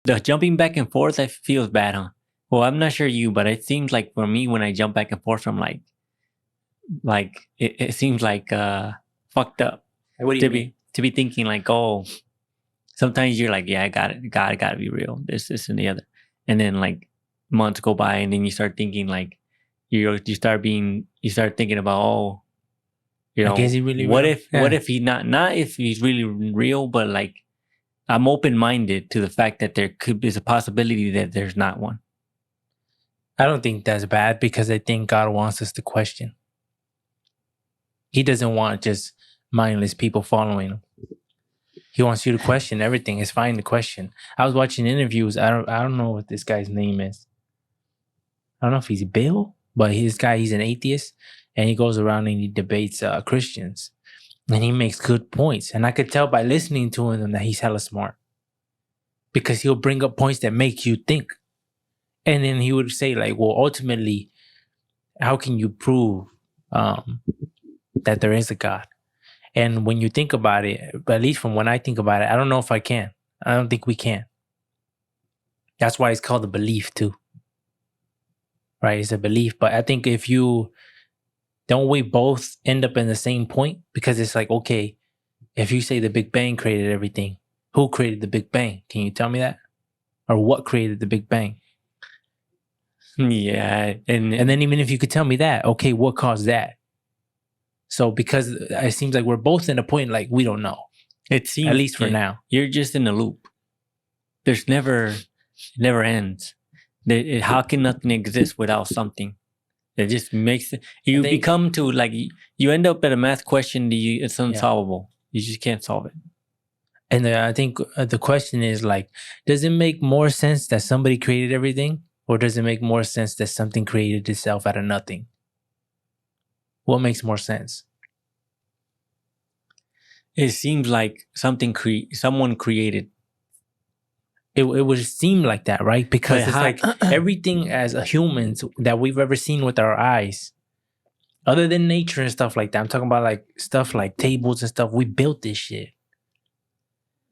The jumping back and forth, I feels bad, huh? Well, I'm not sure you, but it seems like for me when I jump back and forth, I'm like it seems like fucked up. What do you mean? To be thinking like, oh, sometimes you're like, yeah, I got it, got to be real. This, and the other, and then like months go by, and then you start thinking like, you start thinking about, oh, Like, is he really what real? what if he not if he's really real, but like I'm open minded to the fact that there is a possibility that there's not one. I don't think that's bad because I think God wants us to question. He doesn't want just mindless people following him. He wants you to question everything. It's fine to question. I was watching interviews. I don't know what this guy's name is. I don't know if he's Bill, but he's an atheist, and he goes around and he debates Christians, and he makes good points. And I could tell by listening to him that he's hella smart because he'll bring up points that make you think. And then he would say like, well, ultimately, how can you prove that there is a God? And when you think about it, but at least from when I think about it, I don't know if I can. I don't think we can. That's why it's called a belief too. Right? It's a belief. But I think if you don't, we both end up in the same point, because it's like, okay, if you say the Big Bang created everything, who created the Big Bang? Can you tell me that? Or what created the Big Bang? Yeah. And then even if you could tell me that, okay, what caused that? So because it seems like we're both in a point like we don't know. It seems, at least for now. You're just in a loop. There's it never ends. How can nothing exist without something? It just makes it, you become to like, you end up at a math question, it's unsolvable. You just can't solve it. And I think the question is like, does it make more sense that somebody created everything? Or does it make more sense that something created itself out of nothing? What makes more sense? It seems like someone created. It would seem like that, right? Because it's like everything as a humans that we've ever seen with our eyes, other than nature and stuff like that. I'm talking about like stuff like tables and stuff. We built this shit,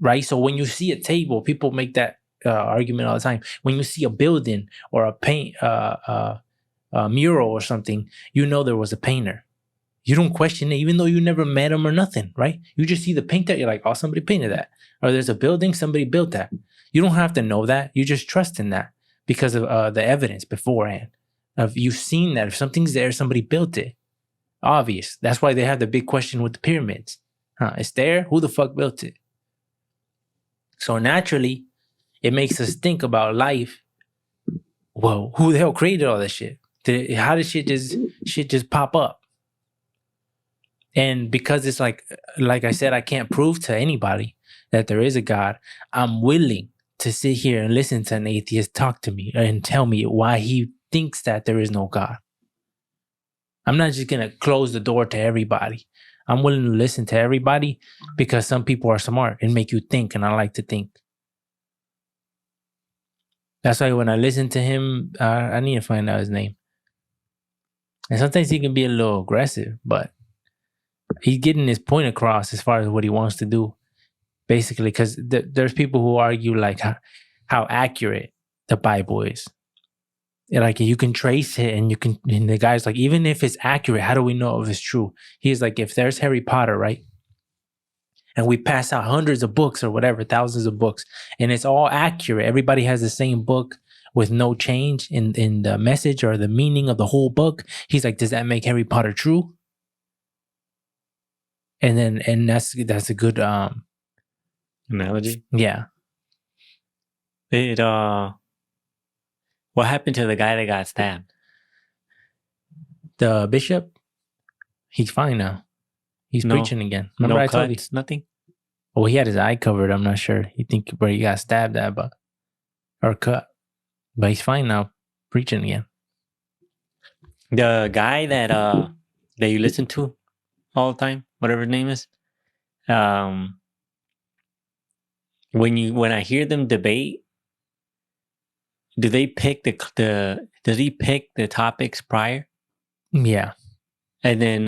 right? So when you see a table, people make that argument all the time. When you see a building or a mural or something, you know there was a painter. You don't question it, even though you never met him or nothing, right? You just see the paint that you're like, oh, somebody painted that. Or there's a building, somebody built that. You don't have to know that. You just trust in that because of the evidence beforehand. Of you've seen that if something's there, somebody built it. Obvious. That's why they have the big question with the pyramids. It's there. Who the fuck built it? So naturally, it makes us think about life. Well, who the hell created all this shit? How did shit just pop up? And because it's like I said, I can't prove to anybody that there is a God. I'm willing to sit here and listen to an atheist talk to me and tell me why he thinks that there is no God. I'm not just going to close the door to everybody. I'm willing to listen to everybody because some people are smart and make you think, and I like to think. That's why when I listen to him, I need to find out his name. And sometimes he can be a little aggressive, but he's getting his point across as far as what he wants to do. Basically, because there's people who argue like how accurate the Bible is. Like you can trace it, and and the guy's like, even if it's accurate, how do we know if it's true? He's like, if there's Harry Potter, right? And we pass out hundreds of books or whatever, thousands of books, and it's all accurate. Everybody has the same book with no change in the message or the meaning of the whole book. He's like, does that make Harry Potter true? And that's a good analogy. Yeah. What happened to the guy that got stabbed? The bishop? He's fine now. He's preaching again. Remember I told you? Nothing? Well, he had his eye covered. I'm not sure. You think where he got stabbed at, or cut. But he's fine now, preaching again. The guy that you listen to all the time, whatever his name is, when I hear them debate, do they pick does he pick the topics prior? Yeah. And then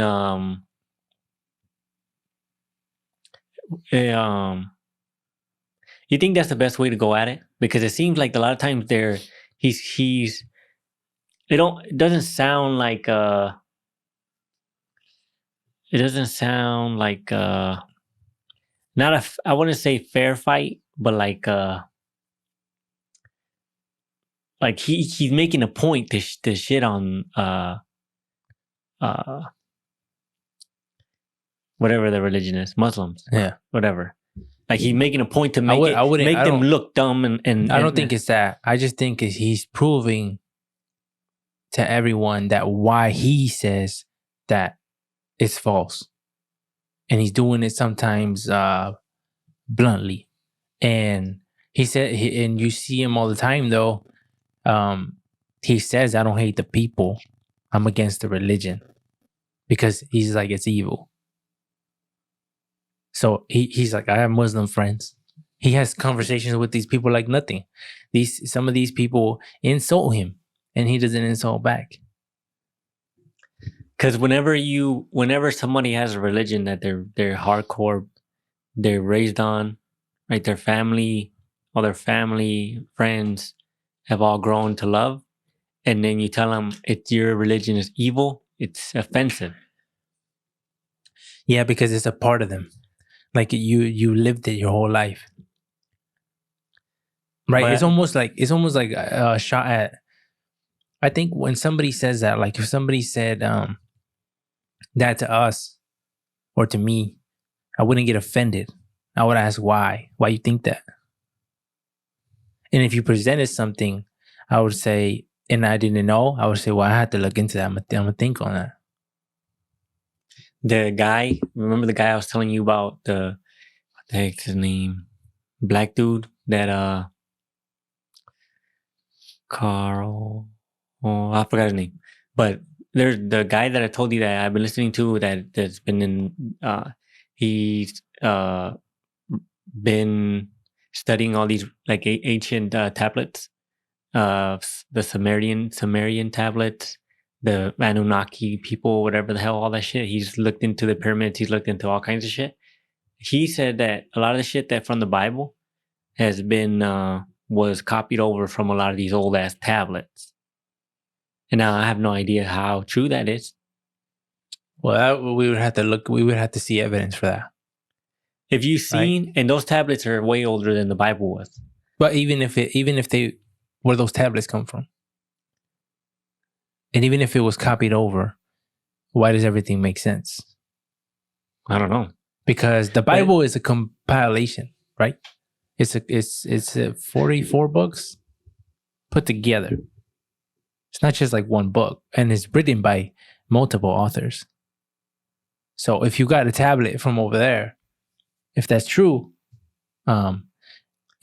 You think that's the best way to go at it? Because it seems like a lot of times he's it doesn't sound like it doesn't sound like not a I wouldn't say fair fight, but like he's making a point to shit on whatever the religion is, Muslims, whatever. Like he's making a point to make them look dumb and I don't think it's that. I just think he's proving to everyone that why he says that it's false, and he's doing it sometimes bluntly. And he said, and you see him all the time though. He says, "I don't hate the people. I'm against the religion," because he's like it's evil. So he's like, I have Muslim friends. He has conversations with these people like nothing. Some of these people insult him, and he doesn't insult back. Because whenever somebody has a religion that they're hardcore, they're raised on, right? Their family, all their family, friends have all grown to love, and then you tell them your religion is evil, it's offensive. Yeah, because it's a part of them. Like you lived it your whole life, right? But it's almost like a shot at. I think when somebody says that, like if somebody said that to us or to me, I wouldn't get offended. I would ask why you think that. And if you presented something, I would say, and I didn't know, I would say, well, I had to look into that. I'm gonna think on that. The guy, remember the guy I was telling you about, what the heck's his name? Black dude that Carl, I forgot his name. But there's the guy that I told you that I've been listening to that's been in he's been studying all these like ancient tablets, the Sumerian tablets, the Anunnaki people, whatever the hell, all that shit. He's looked into the pyramids. He's looked into all kinds of shit. He said that a lot of the shit that from the Bible has been was copied over from a lot of these old ass tablets. And now I have no idea how true that is. Well, we would have to look. We would have to see evidence for that. If you've seen, right? And those tablets are way older than the Bible was. But even if they, where those tablets come from? And even if it was copied over, why does everything make sense? I don't know. Because the Bible is a compilation, right? It's 44 books put together. It's not just like one book, and it's written by multiple authors. So if you got a tablet from over there, if that's true,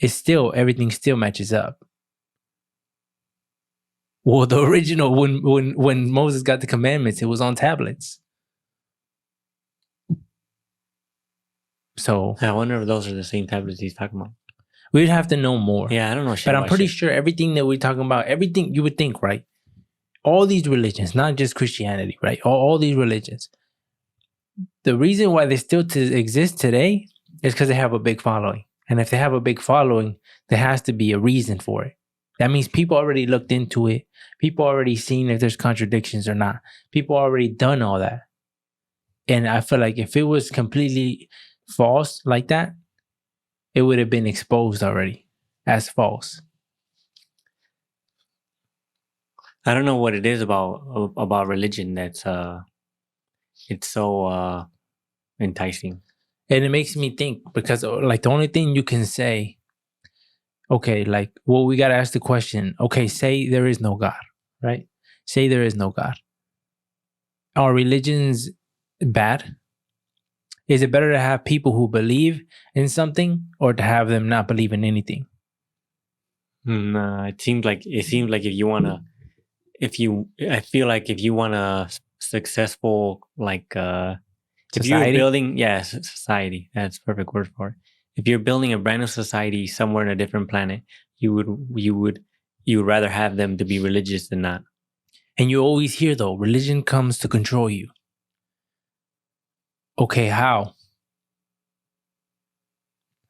everything still matches up. Well, the original, when Moses got the commandments, it was on tablets. So I wonder if those are the same tablets he's talking about. We'd have to know more. Yeah, I don't know shit. But I'm pretty sure everything that we're talking about, everything you would think, right? All these religions, not just Christianity, right? All these religions. The reason why they still exist today is because they have a big following. And if they have a big following, there has to be a reason for it. That means people already looked into it. People already seen if there's contradictions or not. People already done all that. And I feel like if it was completely false like that, it would have been exposed already as false. I don't know what it is about religion that's it's so enticing. And it makes me think, because like the only thing you can say, okay, like, well, we got to ask the question, okay, say there is no God, right? Say there is no God. Are religions bad? Is it better to have people who believe in something or to have them not believe in anything? It seems like if you want to, I feel like if you want a successful, like, if you're building, society, that's the perfect word for it. If you're building a brand new society somewhere in a different planet, you would rather have them to be religious than not. And you always hear, though, religion comes to control you. Okay, how?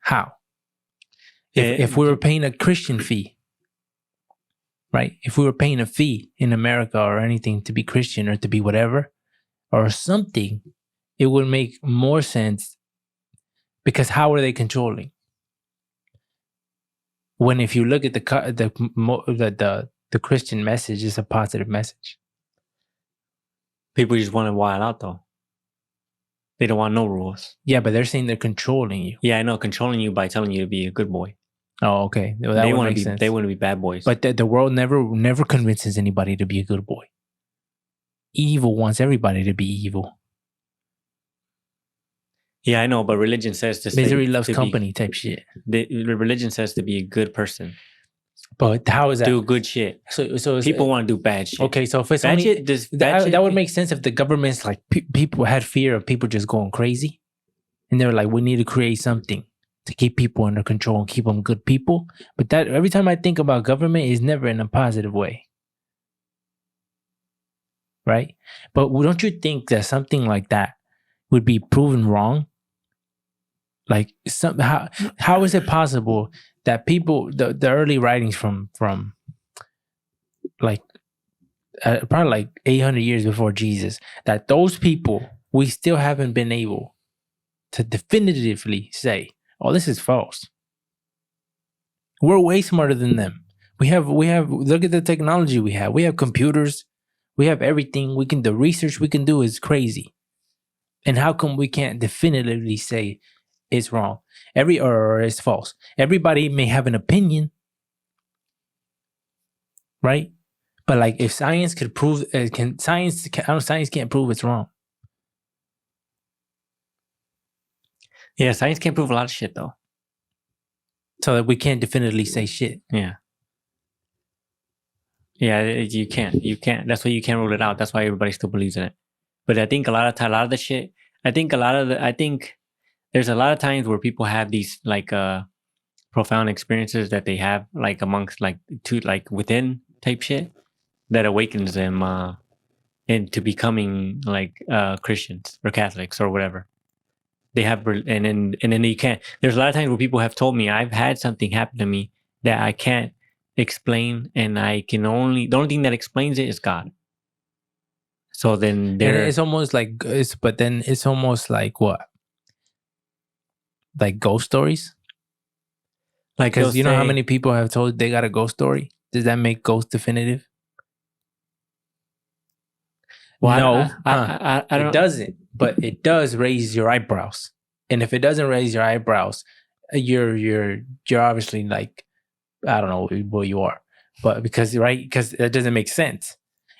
How? If we were paying a Christian fee, right? If we were paying a fee in America or anything to be Christian or to be whatever or something, it would make more sense, because how are they controlling? When if you look at the Christian message is a positive message. People just want to wild out though. They don't want no rules. Yeah, but they're saying they're controlling you. Yeah, I know, controlling you by telling you to be a good boy. Oh, okay. Well, that they would want to make be. sense. They want to be bad boys. But the world never convinces anybody to be a good boy. Evil wants everybody to be evil. Yeah, I know, but religion says to misery loves company type shit. The religion says to be a good person. But how is that? Do good shit. So people want to do bad shit. Okay, so if it's bad only shit, that would make sense if the government's like people had fear of people just going crazy, and they're like, we need to create something to keep people under control and keep them good people. But that every time I think about government, is never in a positive way, right? But don't you think that something like that would be proven wrong? Like how is it possible that people the early writings from like probably like 800 years before Jesus, that those people, we still haven't been able to definitively say, oh, this is false. We're way smarter than them. We have look at the technology we have. We have computers, we have everything. The research we can do is crazy. And how come we can't definitively say it's wrong or it's false? Everybody may have an opinion, right? But like, if science could prove, science can't prove it's wrong. Yeah, science can't prove a lot of shit though. So that we can't definitively say shit. Yeah. Yeah, you can't. You can't. That's why you can't rule it out. That's why everybody still believes in it. But I think a lot of the shit. I think there's a lot of times where people have these like profound experiences that they have like amongst like within type shit that awakens them into becoming like Christians or Catholics or whatever. They have, and then you can't. There's a lot of times where people have told me I've had something happen to me that I can't explain, and the only thing that explains it is God. So then it's almost like it's almost like what? Like ghost stories? Like, because you know how many people have told they got a ghost story? Does that make ghost definitive? Well, no, I don't. It doesn't, but it does raise your eyebrows. And if it doesn't raise your eyebrows, you're obviously like, I don't know what you are, but because that doesn't make sense.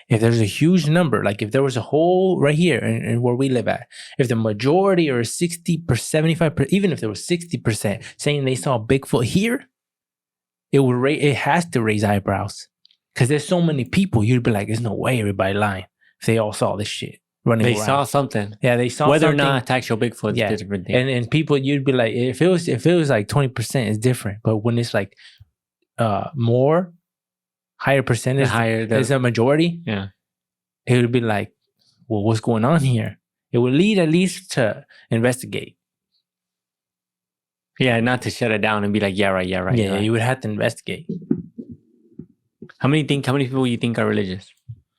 If there's a huge number, like if there was a whole right here and where we live at, if the majority or 60%, 75%, even if there was 60% saying they saw Bigfoot here, it has to raise eyebrows, because there's so many people. You'd be like, there's no way everybody lying if they all saw this shit running around. They saw something. Yeah, they saw whether something. Or not it's actual Bigfoot is a different thing. And people, you'd be like, if it was like 20%, it's different. But when it's like more higher percentage, it's a majority. Yeah, it would be like, well, what's going on here? It would lead at least to investigate. Yeah, not to shut it down and be like, yeah, right. Yeah, right. You would have to investigate. How many people you think are religious?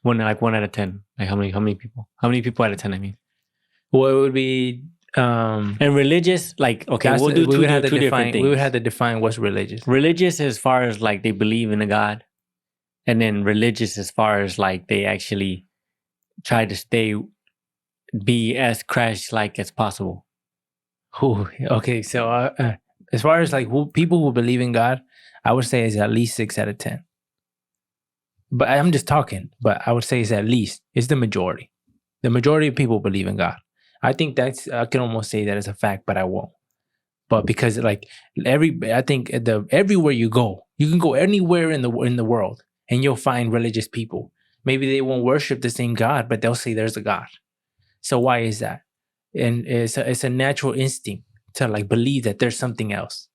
1 out of 10. Like how many people? How many people out of 10? I mean, well, it would be and religious. Like, okay, we'll do two different things. We would have to define what's religious. Religious as far as like they believe in a God, and then religious as far as like they actually try to be as Christ-like as possible. Ooh, okay, so as far as like people who believe in God, I would say it's at least 6 out of 10. But I'm just talking. But I would say it's the majority. The majority of people believe in God. I think I can almost say that as a fact, but I won't. But because like I think everywhere you go, you can go anywhere in the world and you'll find religious people. Maybe they won't worship the same God, but they'll say there's a God. So why is that? And it's a natural instinct to like believe that there's something else.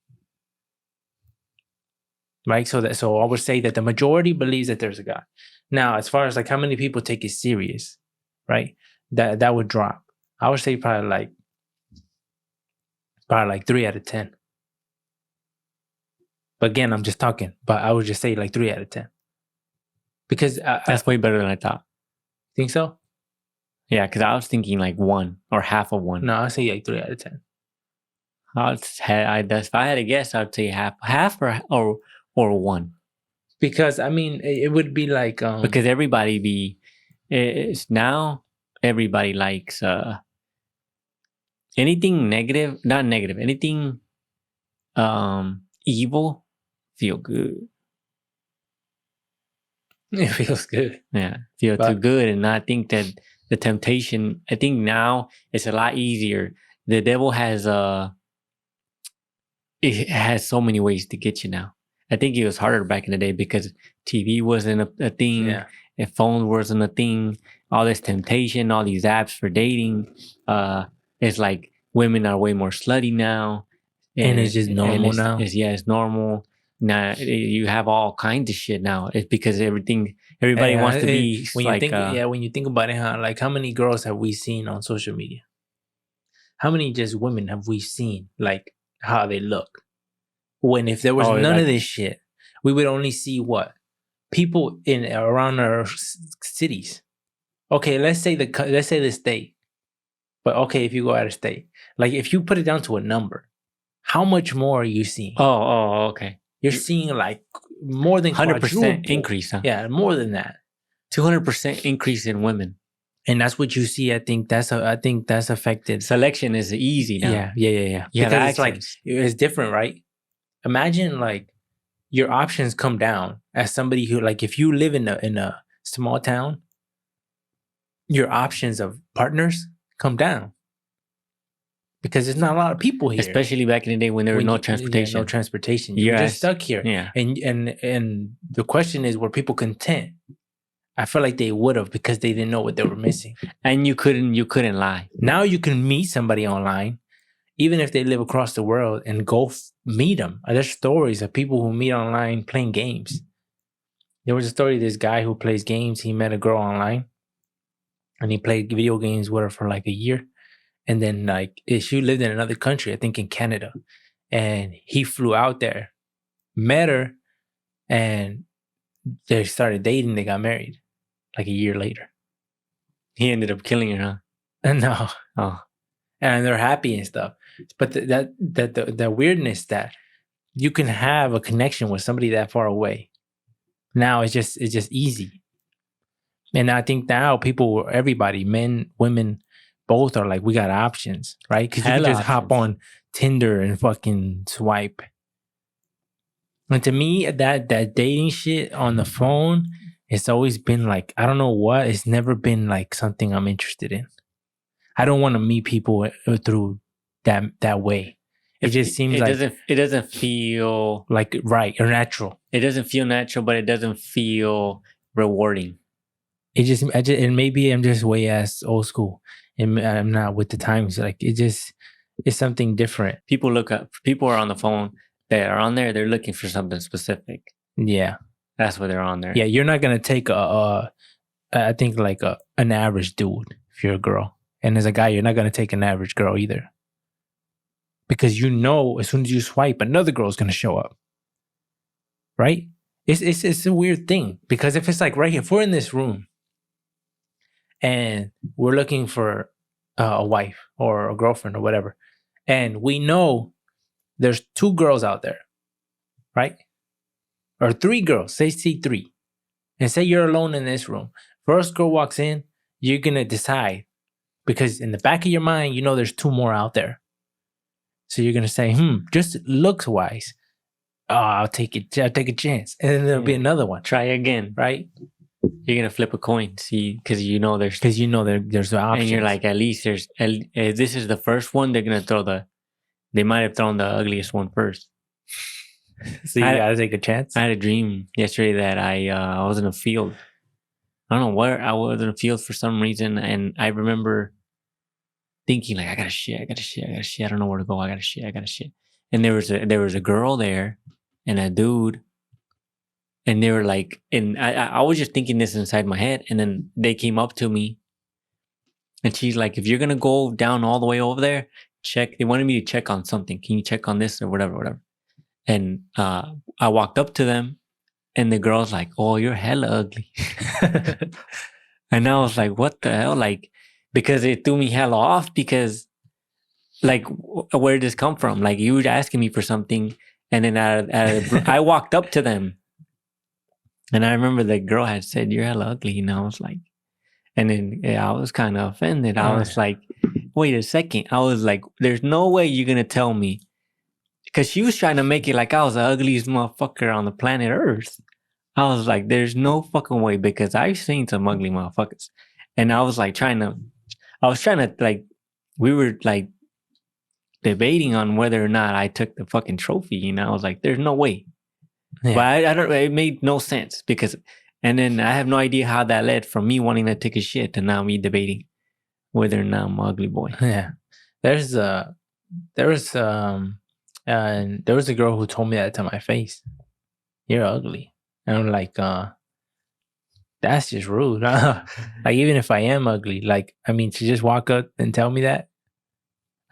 Right? So I would say that the majority believes that there's a God. Now, as far as like how many people take it serious, right? That would drop. I would say probably like 3 out of 10. But again, I'm just talking. But I would just say like 3 out of 10. Because That's way better than I thought. think so? Yeah, because I was thinking like 1 or half of 1. No, I say like 3 out of 10. If I had to guess, I'd say half or 1. Because I mean, it would be like Because it's now everybody likes anything negative, not negative, anything evil feel good. it feels good. Yeah, feel too good. And I think that the temptation, I think now it's a lot easier. The devil has it has so many ways to get you now. I think it was harder back in the day because TV wasn't a thing. Yeah. If phones wasn't a thing, all this temptation, all these apps for dating, it's like women are way more slutty now. And it's just normal now. It's normal. Now you have all kinds of shit now. It's because everybody wants to be when like you think when you think about it, huh? Like how many girls have we seen on social media? How many just women have we seen like how they look? When if there was none of this shit, we would only see what? People in around our cities. Okay, let's say the state. But okay, if you go out of state, like if you put it down to a number, how much more are you seeing? Oh, okay. You're seeing like more than 100% increase, huh? Yeah, more than that. 200% increase in women. And that's what you see. I think that's affected. Selection is easy now. Yeah. Because it's like it's different, right? Imagine like your options come down as somebody who like if you live in a small town, your options of partners come down. Because there's not a lot of people here. Especially back in the day when there was no transportation. No transportation. You're just stuck here. Yeah. And the question is, were people content? I feel like they would have because they didn't know what they were missing. And you couldn't lie. Now you can meet somebody online, even if they live across the world, and go meet them. There's stories of people who meet online playing games. There was a story of this guy who plays games. He met a girl online and he played video games with her for like a year. And then like she lived in another country, I think in Canada. And he flew out there, met her, and they started dating. They got married like a year later. He ended up killing her, huh? No. Oh. And they're happy and stuff. But the weirdness that you can have a connection with somebody that far away. Now it's just easy. And I think now everybody, men, women, both are like, we got options, right? Because you can just hop on Tinder and fucking swipe. And to me, that dating shit on the phone, it's always been like, I don't know what, it's never been like something I'm interested in. I don't want to meet people through that way. It just seems it doesn't feel like right or natural. It doesn't feel natural, but it doesn't feel rewarding. And maybe I'm just way ass old school. And I'm not with the times. Like it's something different. People are on the phone. They are on there. They're looking for something specific. Yeah, that's why they're on there. Yeah, you're not gonna take I think like an average dude if you're a girl, and as a guy, you're not gonna take an average girl either, because you know as soon as you swipe, another girl's gonna show up. Right? It's a weird thing because if it's like right here, if we're in this room. And we're looking for a wife or a girlfriend or whatever. And we know there's 2 girls out there, right? Or 3 girls, say 3. And say you're alone in this room. First girl walks in, you're going to decide. Because in the back of your mind, you know there's 2 more out there. So you're going to say, just looks wise. Oh, I'll take it. I'll take a chance. And then there'll be another one. Try again. Right? You're gonna flip a coin, see, because you know there's the options, and you're like, at least this is the first one. They're gonna they might have thrown the ugliest one first. So you gotta take a chance. I had a dream yesterday that I was in a field. I don't know where I was in a field for some reason, and I remember thinking like, I gotta shit. I don't know where to go. I gotta shit. And there was a girl there and a dude. And they were like, and I was just thinking this inside my head. And then they came up to me and she's like, if you're going to go down all the way over there, check. They wanted me to check on something. Can you check on this or whatever? And I walked up to them, and the girl's like, "Oh, you're hella ugly." And I was like, "What the hell?" Like, because it threw me hella off because, like, where did this come from? Like, you were asking me for something, and then I walked up to them, and I remember the girl had said, "You're hella ugly," and I was like, and then I was kind of offended. I was like, "Wait a second." I was like, "There's no way you're gonna tell me," because she was trying to make it like I was the ugliest motherfucker on the planet Earth. I was like, "There's no fucking way," because I've seen some ugly motherfuckers, and I was like trying to like, we were like debating on whether or not I took the fucking trophy, I was like, "There's no way," but I don't. It made no sense because, and then I have no idea how that led from me wanting to take a shit to now me debating whether or not I'm an ugly boy. Yeah, there was a girl who told me that to my face. "You're ugly," and I'm like, that's just rude. Like, even if I am ugly, like, I mean, to just walk up and tell me that,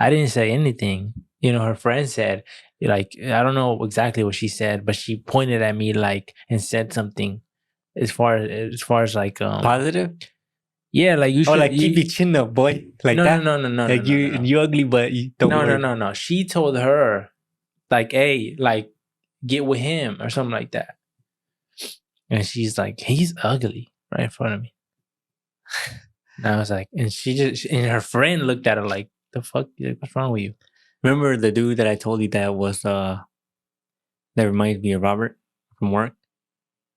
I didn't say anything. Her friend said, like, I don't know exactly what she said, but she pointed at me like and said something as far as like Positive? Yeah, like you should. Like, keep your chin up, boy. Like no, that. No. Like you ugly, but you don't worry. No. She told her, like, "Hey, like, get with him," or something like that. And she's like, "He's ugly," right in front of me. And I was like, and and her friend looked at her like, "The fuck? What's wrong with you?" Remember the dude that I told you that was that reminds me of Robert from work?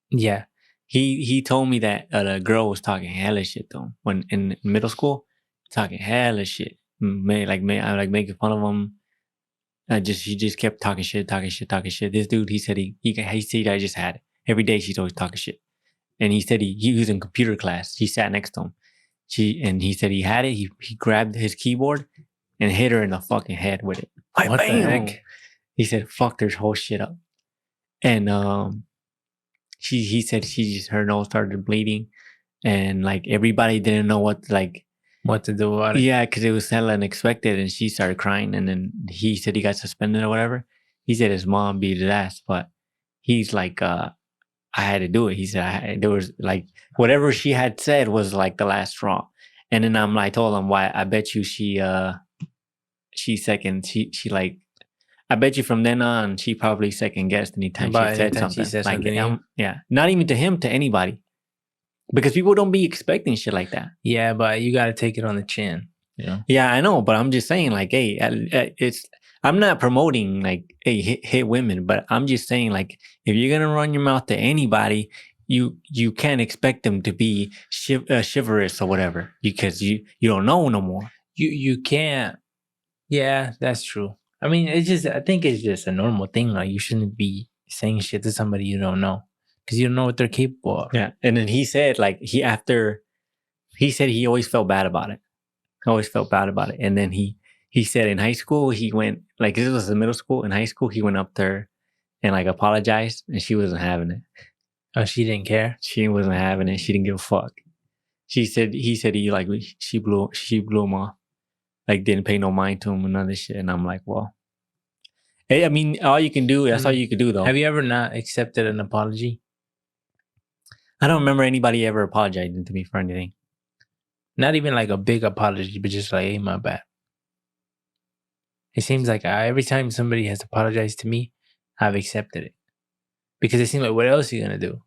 Yeah. He told me that a girl was talking hella shit to him when in middle school, talking hella shit. I like making fun of him. She just kept talking shit. This dude, he said I just had it. Every day she's always talking shit. And he said he was in computer class. She sat next to him. He said he had it. He grabbed his keyboard and hit her in the fucking head with it. What the heck? He said, "Fuck this whole shit up." And he said her nose started bleeding, and like everybody didn't know what to do about it. Yeah, because it was hella unexpected, and she started crying, and then he said he got suspended or whatever. He said his mom beat his ass, but he's like, I had to do it. He said there was like whatever she had said was like the last straw. And then I told him, why? I bet you she like, I bet you from then on she probably second guessed anytime she said something. Yeah, not even to him, to anybody, because people don't be expecting shit like that. Yeah, but you got to take it on the chin. Yeah, I know, but I'm just saying, like, hey, I'm not promoting like, hey, hit women, but I'm just saying, like, if you're gonna run your mouth to anybody, you can't expect them to be chivalrous or whatever, because you don't know no more. You can't. Yeah, that's true. I mean, I think it's just a normal thing. Like, you shouldn't be saying shit to somebody you don't know, because you don't know what they're capable of. Yeah, and then he said, like, he said he always felt bad about it. And then he said in high school he went, like, this was in middle school. In high school he went up there and like apologized, and she wasn't having it. Oh, she didn't care? She wasn't having it. She didn't give a fuck. He said she blew him off, like, didn't pay no mind to him and none of this shit. And I'm like, well, hey, I mean, all you can do, that's all you can do, though. Have you ever not accepted an apology? I don't remember anybody ever apologizing to me for anything. Not even like a big apology, but just like, hey, my bad. It seems like every time somebody has apologized to me, I've accepted it. Because it seems like, what else are you going to do?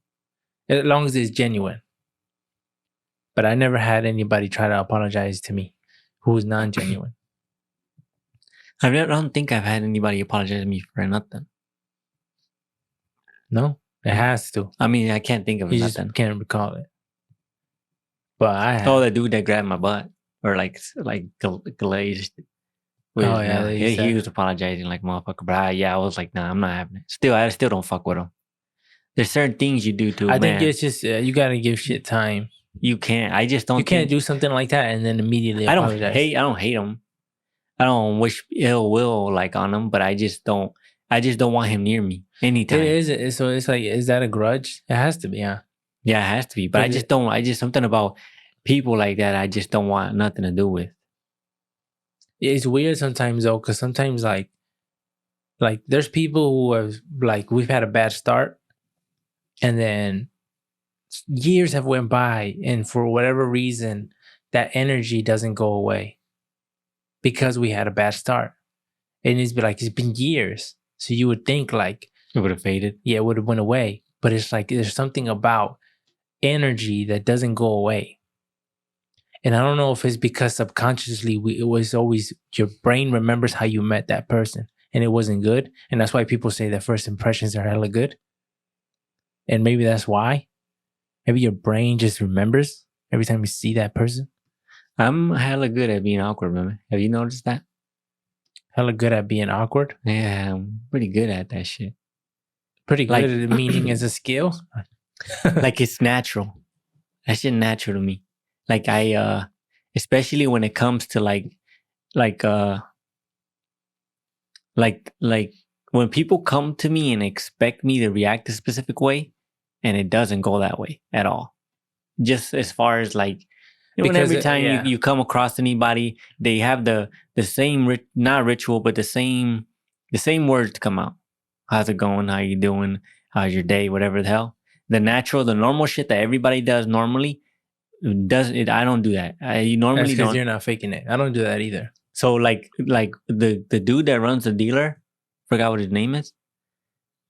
As long as it's genuine. But I never had anybody try to apologize to me who was non-genuine. I don't think I've had anybody apologize to me for nothing. No, it has to. I mean, I can't think of you nothing. Just can't recall it. But I have. Oh, the dude that grabbed my butt, or like glazed. Oh yeah, he was apologizing like motherfucker. But I was like, nah, I'm not having it. I still don't fuck with him. There's certain things you do to. I think it's just you gotta give shit time. You can't. I just don't. You can't do something like that and then immediately apologize. I don't hate him. I don't wish ill will like on him, but I just don't want him near me anytime. So it's like, is that a grudge? It has to be, huh? Yeah, it has to be. But I just don't. Something about people like that, I just don't want nothing to do with. It's weird sometimes though, because sometimes like Like there's people who have like we've had a bad start, and then years have went by, and for whatever reason, that energy doesn't go away because we had a bad start. And it's been years, so you would think like it would have faded. Yeah, it would have went away. But it's like there's something about energy that doesn't go away. And I don't know if it's because subconsciously it was always your brain remembers how you met that person and it wasn't good. And that's why people say that first impressions are hella good. And maybe that's why. Maybe your brain just remembers every time you see that person. I'm hella good at being awkward, man. Have you noticed that? Hella good at being awkward? Yeah, I'm pretty good at that shit. Pretty good at it, meaning as a skill? Like it's natural. That shit natural to me. Like I especially when it comes to like when people come to me and expect me to react a specific way and it doesn't go that way at all. Just as far as like every time you come across anybody, they have the same not ritual, but the same words come out. How's it going? How you doing? How's your day? Whatever the hell. The normal shit that everybody does normally does it. I don't do that. You normally don't. You're not faking it. I don't do that either. So like the dude that runs the dealer, forgot what his name is.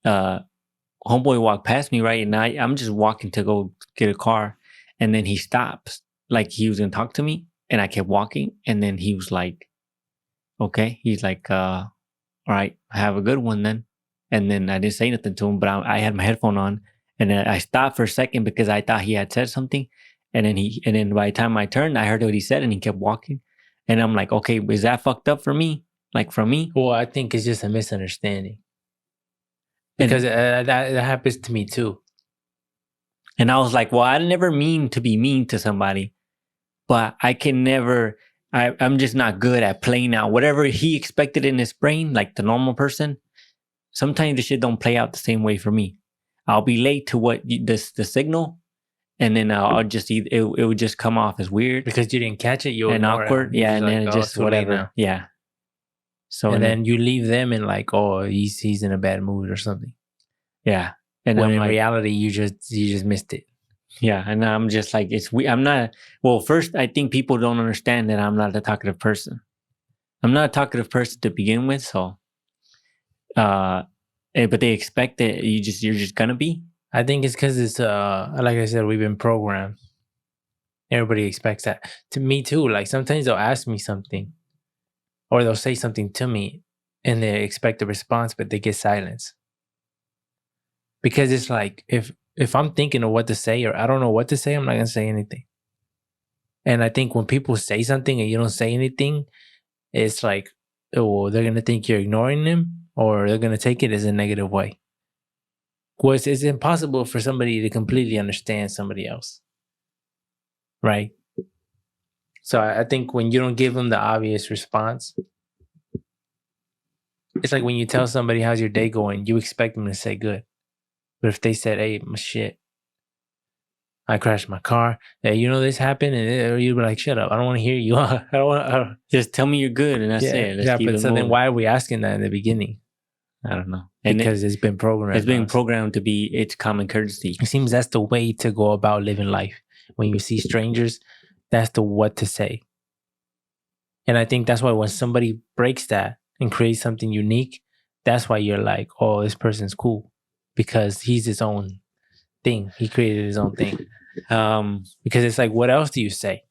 Homeboy walked past me, right, and I'm just walking to go get a car, and then he stops. Like he was gonna talk to me, and I kept walking, and then he was like, "Okay." He's like, "All right, have a good one then." And then I didn't say nothing to him, but I had my headphone on, and then I stopped for a second because I thought he had said something, and then by the time I turned, I heard what he said, and he kept walking, and I'm like, "Okay, is that fucked up for me? Like from me?" Well, I think it's just a misunderstanding because that happens to me too. And I was like, "Well, I never mean to be mean to somebody." But I can never, I'm just not good at playing out whatever he expected in his brain, like the normal person. Sometimes the shit don't play out the same way for me. I'll be late to the signal, and then I'll just it would just come off as weird because you didn't catch it. And awkward, yeah, and then just whatever, yeah. So and then you leave them in like, oh, he's in a bad mood or something. Yeah, and when in reality you just missed it. Yeah, and I'm just like, I'm not, well, first, I think people don't understand that I'm not a talkative person. I'm not a talkative person to begin with, so, but they expect that you're just gonna be. I think it's because it's, like I said, we've been programmed. Everybody expects that. To me too, like sometimes they'll ask me something, or they'll say something to me, and they expect a response, but they get silence. Because it's like, if I'm thinking of what to say or I don't know what to say, I'm not going to say anything. And I think when people say something and you don't say anything, it's like, oh, they're going to think you're ignoring them, or they're going to take it as a negative way. It's impossible for somebody to completely understand somebody else. Right? So I think when you don't give them the obvious response, it's like when you tell somebody, how's your day going? You expect them to say good. But if they said, hey, my shit, I crashed my car, hey, you know this happened, and you'd be like, shut up, I don't want to hear you. I don't want. Just tell me you're good, and that's it. But so then why are we asking that in the beginning? I don't know. Because it's been programmed. It's been programmed to be, it's common courtesy. It seems that's the way to go about living life. When you see strangers, that's the what to say. And I think that's why when somebody breaks that and creates something unique, that's why you're like, oh, this person's cool. Because he's his own thing. He created his own thing. Because it's like, what else do you say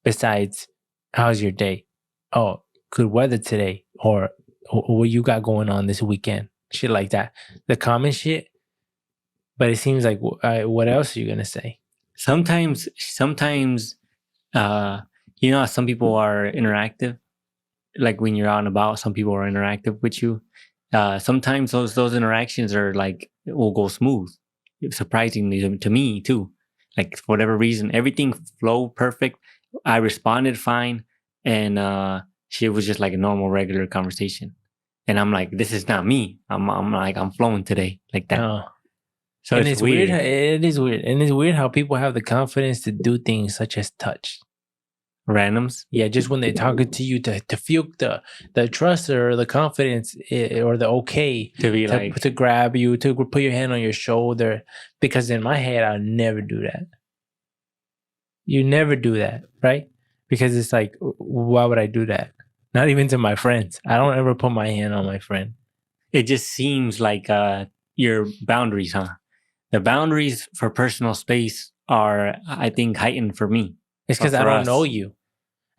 besides, how's your day? Oh, good weather today. Or what you got going on this weekend? Shit like that. The common shit. But it seems like, what else are you going to say? Sometimes, you know, some people are interactive. Like when you're out and about, some people are interactive with you. Sometimes those interactions are like, will go smooth. Surprisingly to me too. Like for whatever reason, everything flowed perfect. I responded fine, and shit was just like a normal, regular conversation. And I'm like, this is not me. I'm flowing today like that. So and it's weird. It is weird, and it's weird how people have the confidence to do things such as touch. Randoms. Yeah, just when they're talking to you to feel the trust or the confidence or the okay To be like, to grab you, to put your hand on your shoulder. Because in my head, I'll never do that. You never do that, right? Because it's like, why would I do that? Not even to my friends. I don't ever put my hand on my friend. it just seems like your boundaries, huh? The boundaries for personal space are, I think, heightened for me. It's because I for don't us. know you.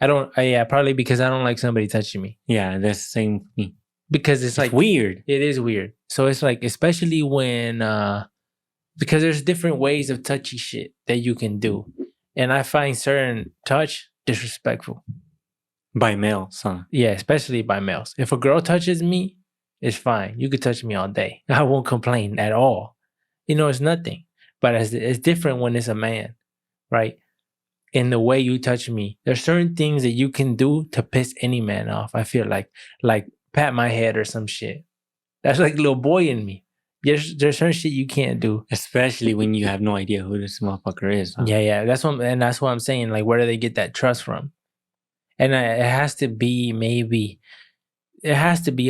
Yeah, probably because I don't like somebody touching me. Yeah, that's the same for me. Because it's like weird. It is weird. So it's like, especially when because there's different ways of touchy shit that you can do. And I find certain touch disrespectful. By males, huh? Yeah, especially by males. If a girl touches me, it's fine. You could touch me all day. I won't complain at all. It's nothing. But it's different when it's a man, right? In the way you touch me, there's certain things that you can do to piss any man off. I feel like pat my head or some shit. That's like little boy in me. There's certain shit you can't do, especially when you have no idea who this motherfucker is. Huh? Yeah. That's what I'm saying. Like, where do they get that trust from? And it has to be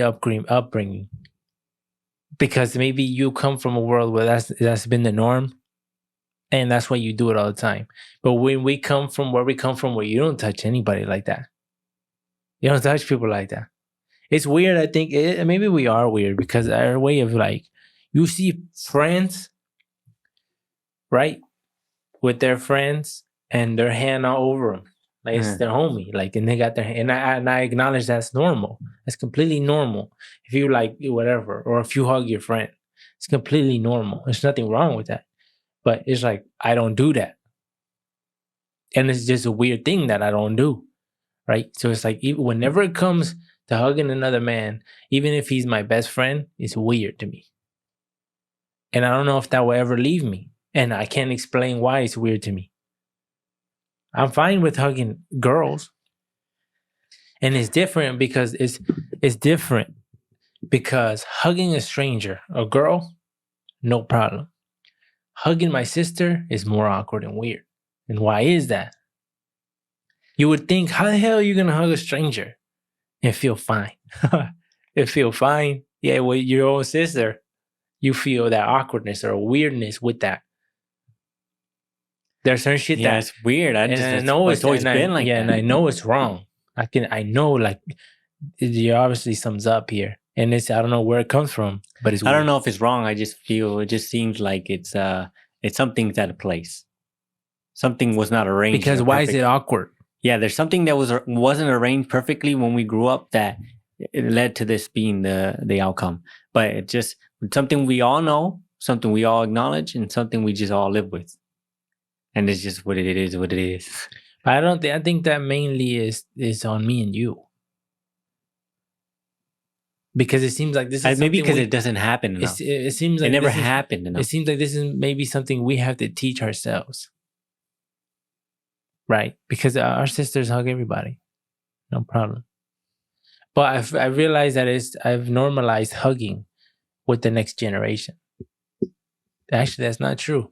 upbringing, because maybe you come from a world where that's been the norm, and that's why you do it all the time. But when we come from where you don't touch anybody like that. You don't touch people like that. It's weird. I think maybe we are weird because our way of like, you see friends, right, with their friends and their hand all over them. Like, it's their homie, like, and they got their hand, and I acknowledge that's normal. That's completely normal. If you like whatever, or if you hug your friend, it's completely normal. There's nothing wrong with that. But it's like, I don't do that, and it's just a weird thing that I don't do, right? So it's like, whenever it comes to hugging another man, even if he's my best friend, it's weird to me, and I don't know if that will ever leave me, and I can't explain why it's weird to me. I'm fine with hugging girls. And it's different because it's different because hugging a stranger, a girl, no problem. Hugging my sister is more awkward and weird. And why is that? You would think, how the hell are you going to hug a stranger and feel fine? It feel fine. Yeah, with your own sister, you feel that awkwardness or weirdness with that. There's certain shit it's weird. I know it's always been like that. And I know it's wrong. I know, like, there obviously sums up here, and I don't know where it comes from, but it's weird. I don't know if it's wrong. I just feel it just seems like it's something's out of place. Something was not arranged. Because why is it awkward? Yeah, there's something that wasn't arranged perfectly when we grew up that it led to this being the outcome. But it's just something we all know, something we all acknowledge, and something we just all live with. And it's just what it is. But I think that mainly is on me and you. Because it seems like this is maybe because it doesn't happen enough. It seems like it never happened enough. It seems like this is maybe something we have to teach ourselves. Right? Because our sisters hug everybody. No problem. But I realized that I've normalized hugging with the next generation. Actually, that's not true.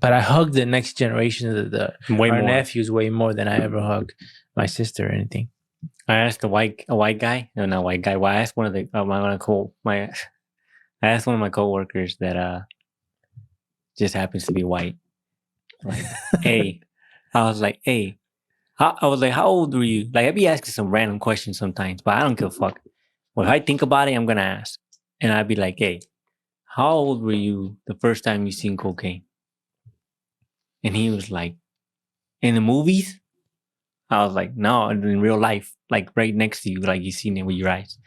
But I hug the next generation of our nephews way more than I ever hug my sister or anything. I asked a white guy. No, not white guy. Well, I asked one of I asked one of my coworkers that just happens to be white. Like, hey, I was like, how old were you? Like, I be asking some random questions sometimes, but I don't give a fuck. When I think about it, I'm gonna ask, and I'd be like, hey, how old were you the first time you seen cocaine? And he was like, in the movies? I was like, no, in real life, like right next to you, like you seen it with your eyes.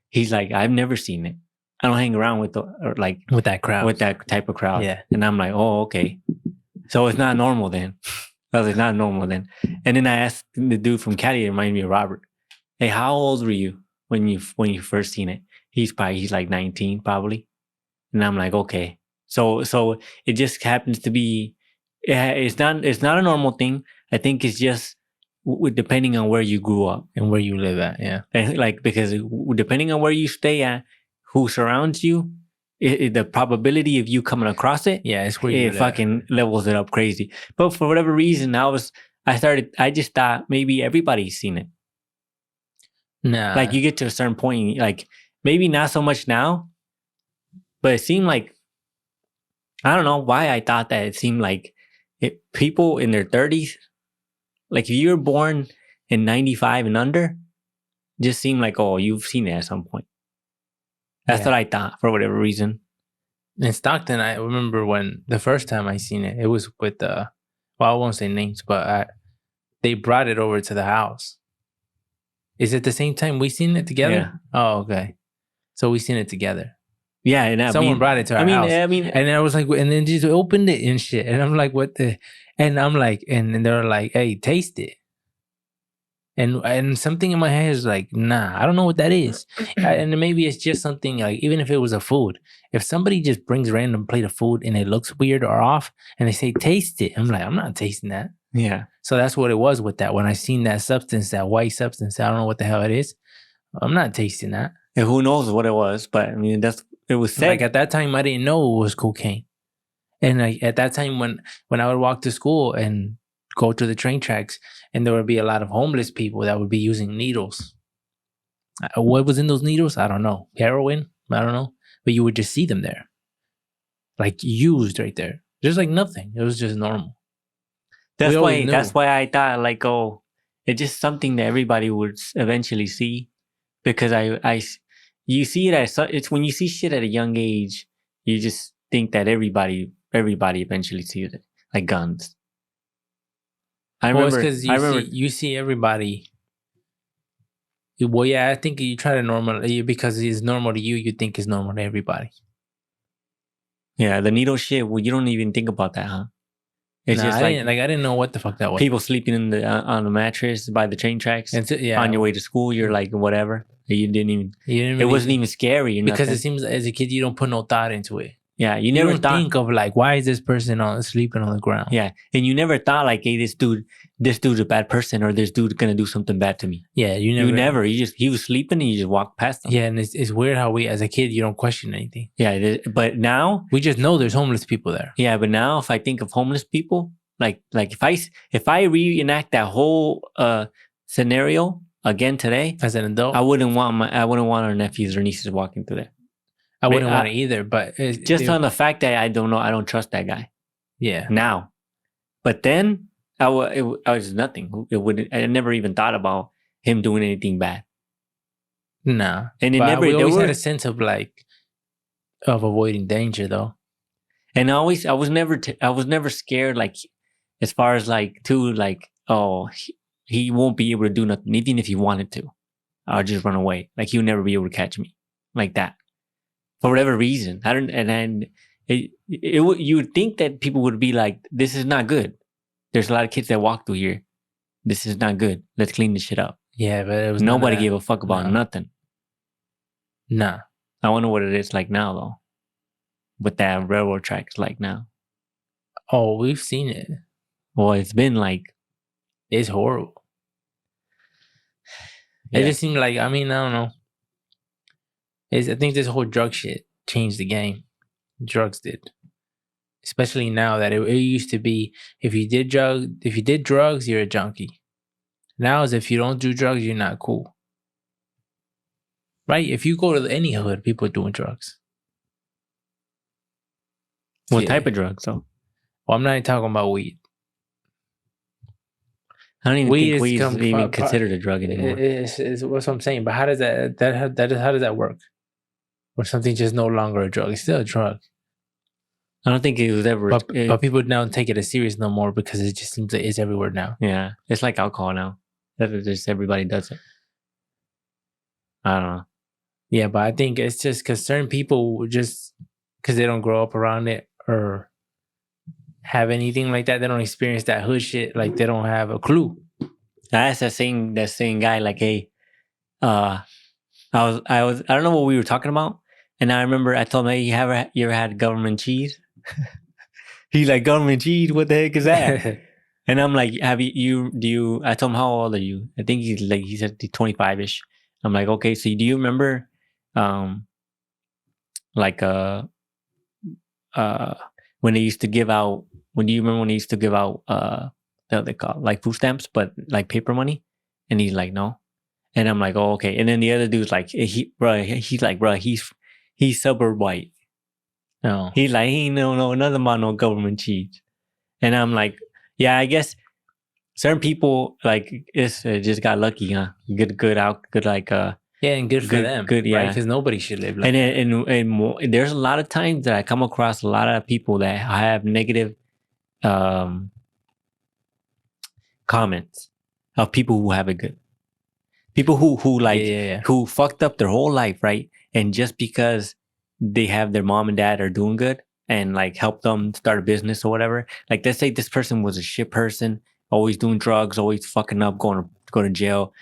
He's like, I've never seen it. I don't hang around with that crowd, with that type of crowd. Yeah. And I'm like, oh, okay. So it's not normal then. I was like, not normal then. And then I asked the dude from Cali, it reminded me of Robert. Hey, how old were you when you first seen it? He's like 19 probably. And I'm like, okay. So it just happens to be, it's not a normal thing. I think it's just depending on where you grew up and where you live at. Yeah. And like, because depending on where you stay at, who surrounds you, the probability of you coming across it, yeah, it's where it fucking levels it up crazy. But for whatever reason, I I just thought maybe everybody's seen it. Nah. Like you get to a certain point, like maybe not so much now, but it seemed like, I don't know why I thought that. It seemed like people in their 30s, like if you were born in 95 and under, just seemed like, oh, you've seen it at some point. That's what I thought for whatever reason. In Stockton, I remember when the first time I seen it, it was with well, I won't say names, but they brought it over to the house. Is it the same time we seen it together? Yeah. Oh, okay. So we seen it together. Yeah, and someone brought it to our house. I mean, and I was like, and then just opened it and shit, and I'm like, what the? And I'm like, and they're like, hey, taste it. And something in my head is like, nah, I don't know what that is. And maybe it's just something like, even if it was a food, if somebody just brings a random plate of food and it looks weird or off, and they say taste it, I'm like, I'm not tasting that. Yeah. So that's what it was with that. When I seen that substance, that white substance, I don't know what the hell it is. I'm not tasting that. And who knows what it was? But I mean, it was said. Like at that time, I didn't know it was cocaine. And like at that time, when I would walk to school and go to the train tracks, and there would be a lot of homeless people that would be using needles. What was in those needles? I don't know. Heroin? I don't know. But you would just see them there, like used right there, just like nothing. It was just normal. That's why I thought like, oh, it's just something that everybody would eventually see, because you see it it's when you see shit at a young age, you just think that everybody eventually sees it, like guns. I remember you see everybody. Well, yeah, I think you try to because it's normal to you. You think it's normal to everybody. Yeah, the needle shit. Well, you don't even think about that, huh? It's just I didn't know what the fuck that was. People sleeping on the mattress by the train tracks. On your way to school, you're like whatever. You didn't even. It wasn't even scary because it seems as a kid you don't put no thought into it. Yeah, you never think of like, why is this person sleeping on the ground? Yeah, and you never thought like, hey, this dude's a bad person, or this dude's gonna do something bad to me. Yeah, he was sleeping and you just walked past him. Yeah, and it's weird how we as a kid you don't question anything. Yeah, but now we just know there's homeless people there. Yeah, but now if I think of homeless people, like if I reenact that whole scenario again today as an adult, I wouldn't want our nephews or nieces walking through there. I wouldn't want it either, but just on the fact that I don't trust that guy. Yeah. Now, but then I was nothing. I never even thought about him doing anything bad. Nah, and we always had a sense of avoiding danger, though. And I was never scared. Like as far as oh, he won't be able to do nothing, even if he wanted to. I'll just run away. Like he'll never be able to catch me, like that. For whatever reason, you would think that people would be like, this is not good. There's a lot of kids that walk through here. This is not good. Let's clean this shit up. Yeah, but it was nobody gave a fuck about nothing. Nah. I wonder what it is like now, though. With that railroad tracks like now. Oh, we've seen it. Well, it's been like... It's horrible. Yeah. It just seemed like, I don't know. I think this whole drug shit changed the game. Drugs did. Especially now that it used to be, if you did drugs, you're a junkie. Now is if you don't do drugs, you're not cool. Right? If you go to any hood, people are doing drugs. What type of drugs, though? Well, I'm not even talking about weed. I don't even think weed is even considered a drug anymore. It's what I'm saying. But how does that work? Or something just no longer a drug? It's still a drug. I don't think it was ever. But people don't take it as serious no more because it just seems like it's everywhere now. Yeah, it's like alcohol now. Just everybody does it. I don't know. Yeah, but I think it's just because certain people just because they don't grow up around it or have anything like that, they don't experience that hood shit. Like they don't have a clue. I asked that same guy, like, hey, I don't know what we were talking about. And I remember I told him, hey, you ever had government cheese? He's like, government cheese? What the heck is that? And I'm like, I told him, how old are you? I think he said 25-ish. I'm like, okay, so do you remember, when they used to give out, do you remember when they used to give out, what they call like food stamps, but like paper money. And he's like, no. And I'm like, oh, okay. And then the other dude's like, he's like, bro, he's suburb white. No. He's like, he ain't know nothing about no government cheese. And I'm like, yeah, I guess certain people like it's just got lucky, huh? Good like Yeah, and good for them. Good, yeah. Right? Because nobody should live like that. And there's a lot of times that I come across a lot of people that have negative comments of people who have it good. People who like who fucked up their whole life, right? And just because they have their mom and dad are doing good and like help them start a business or whatever. Like let's say this person was a shit person, always doing drugs, always fucking up, going to jail.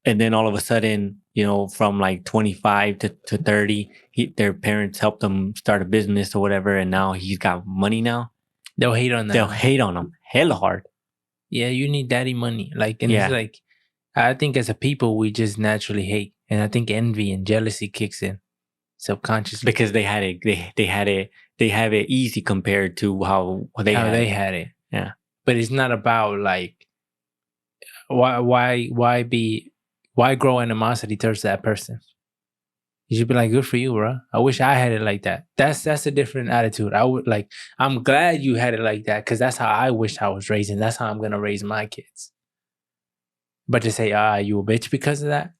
And then all of a sudden, you know, from like 25 to 30, their parents helped them start a business or whatever. And now he's got money now. They'll hate on that. They'll hate on him hella hard. Yeah, you need daddy money. Like, and it's like, I think as a people, we just naturally hate. And I think envy and jealousy kicks in subconsciously. Because they had it, they have it easy compared to how they had it. Yeah. But it's not about like, why grow animosity towards that person? You should be like, good for you, bro. I wish I had it like that. That's a different attitude. I'm glad you had it like that because that's how I wish I was raised, and that's how I'm gonna raise my kids. But to say, you a bitch because of that?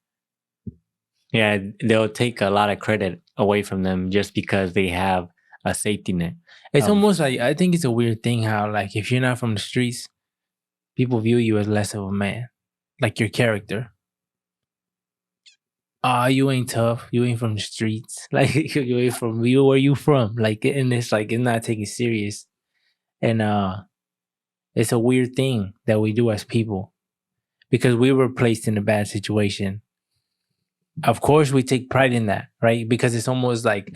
Yeah, they'll take a lot of credit away from them just because they have a safety net. It's almost like, I think it's a weird thing how like if you're not from the streets, people view you as less of a man, like your character. You ain't tough. You ain't from the streets. Like you ain't from where you from? Like, and it's like it's not taken serious, and it's a weird thing that we do as people because we were placed in a bad situation. Of course, we take pride in that, right? Because it's almost like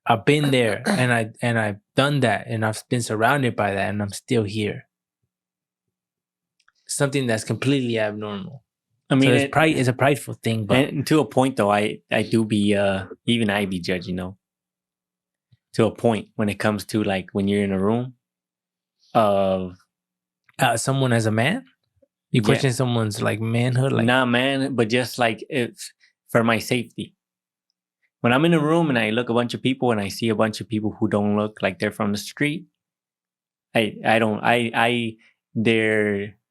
I've been there and I've done that and I've been surrounded by that and I'm still here. Something that's completely abnormal. I mean, so it's a prideful thing, but and to a point though, I do be even I be judged, you know. To a point when it comes to like when you're in a room of someone as a man, you question someone's like manhood, like not man, but just like it's for my safety. When I'm in a room and I look a bunch of people and I see a bunch of people who don't look like they're from the street,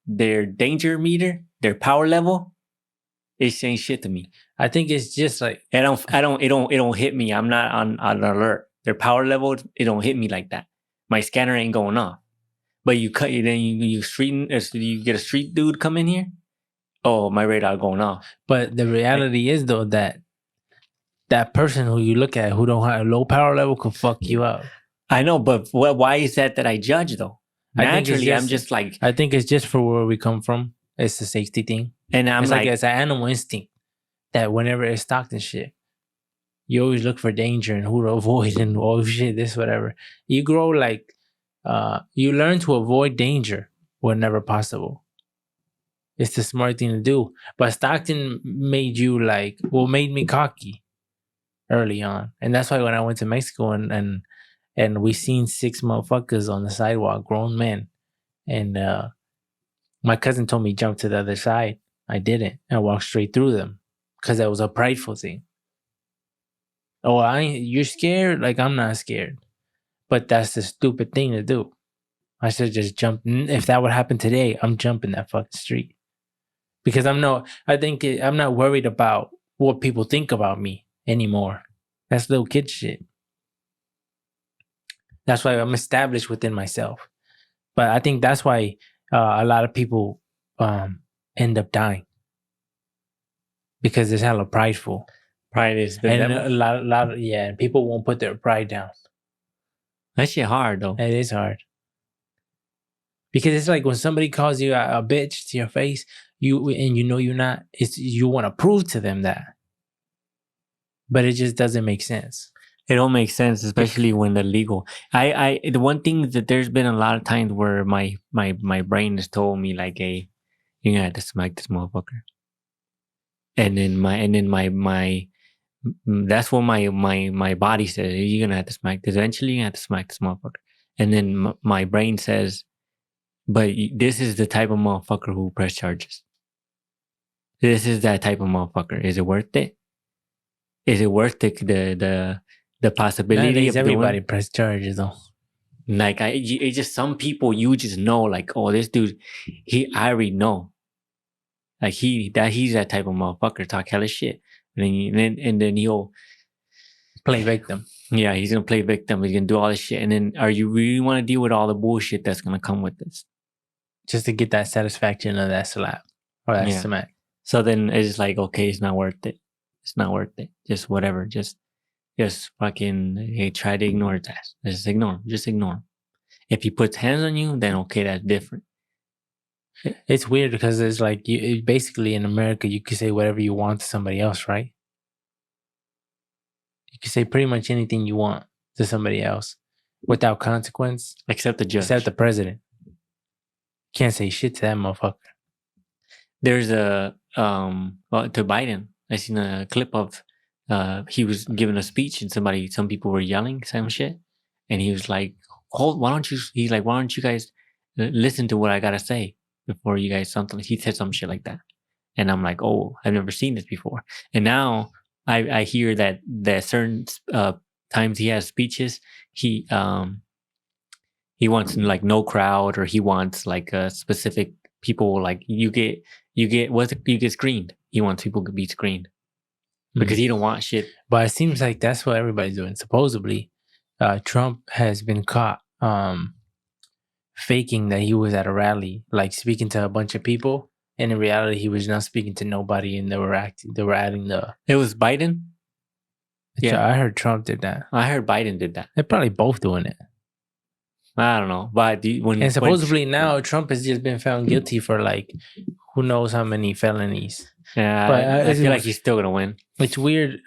their danger meter, their power level, it's saying shit to me. I think it's just like it don't hit me. I'm not on alert. Their power level, it don't hit me like that. My scanner ain't going off. But you get a street dude come in here. Oh, my radar going off. But the reality is though that person who you look at who don't have a low power level could fuck you up. I know, but why is that I judge though? Naturally, I'm just like... I think it's just for where we come from. It's a safety thing. And it's like it's an animal instinct that whenever it's stalked and shit, you always look for danger and who to avoid and oh shit, this, whatever. You grow like, you learn to avoid danger whenever possible. It's the smart thing to do. But Stockton made me cocky early on. And that's why when I went to Mexico and we seen 6 motherfuckers on the sidewalk, grown men. And my cousin told me jump to the other side. I didn't. I walked straight through them because that was a prideful thing. Oh, you're scared? Like, I'm not scared. But that's the stupid thing to do. I should just jump. If that would happen today, I'm jumping that fucking street. Because I'm not worried about what people think about me anymore. That's little kid shit. That's why I'm established within myself. But I think that's why a lot of people end up dying. Because it's hella prideful. Pride is the and devil. a lot of people won't put their pride down. That shit hard though. It is hard. Because it's like when somebody calls you a bitch to your face, you know you're not, you want to prove to them that. But it just doesn't make sense. It don't make sense, especially when they're legal. The one thing that there's been a lot of times where my brain has told me like, hey, you're gonna have to smack this motherfucker. And then my that's what my body says. You're gonna have to smack this. Eventually, you're gonna have to smack this motherfucker. And then my brain says, But this is the type of motherfucker who press charges. This is that type of motherfucker. Is it worth it? Is it worth the possibility Nowadays, of everybody doing? press charges though. Like it's just some people you just know, like, oh, this dude, I already know. Like he's that type of motherfucker, talk hella shit. And then he'll play victim. Yeah, he's gonna play victim. He's gonna do all this shit. And then are you really want to deal with all the bullshit that's gonna come with this? Just to get that satisfaction of that slap or that smack. So then it's like, okay, it's not worth it. It's not worth it. Just whatever. Just fucking try to ignore his ass. Just ignore him. Just ignore him. If he puts hands on you, then okay, that's different. It's weird because it's like basically in America, you can say whatever you want to somebody else, right? You can say pretty much anything you want to somebody else without consequence. Except the judge. Except the president. Can't say shit to that motherfucker. There's to Biden. I seen a clip of he was giving a speech and some people were yelling some shit, and he was like, why don't you guys listen to what I gotta say before you guys something. He said some shit like that, and I'm like, oh, I've never seen this before. And now I hear that certain times he has speeches, he wants like no crowd, or he wants like a specific people, like you get screened. He wants people to be screened because he don't want shit. But it seems like that's what everybody's doing. Supposedly, Trump has been caught faking that he was at a rally, like speaking to a bunch of people, and in reality, he was not speaking to nobody, and they were adding the. It was Biden. Yeah, I heard Trump did that. I heard Biden did that. They're probably both doing it. I don't know, but supposedly now Trump has just been found guilty for like who knows how many felonies. Yeah, but I feel like he's still gonna win. It's weird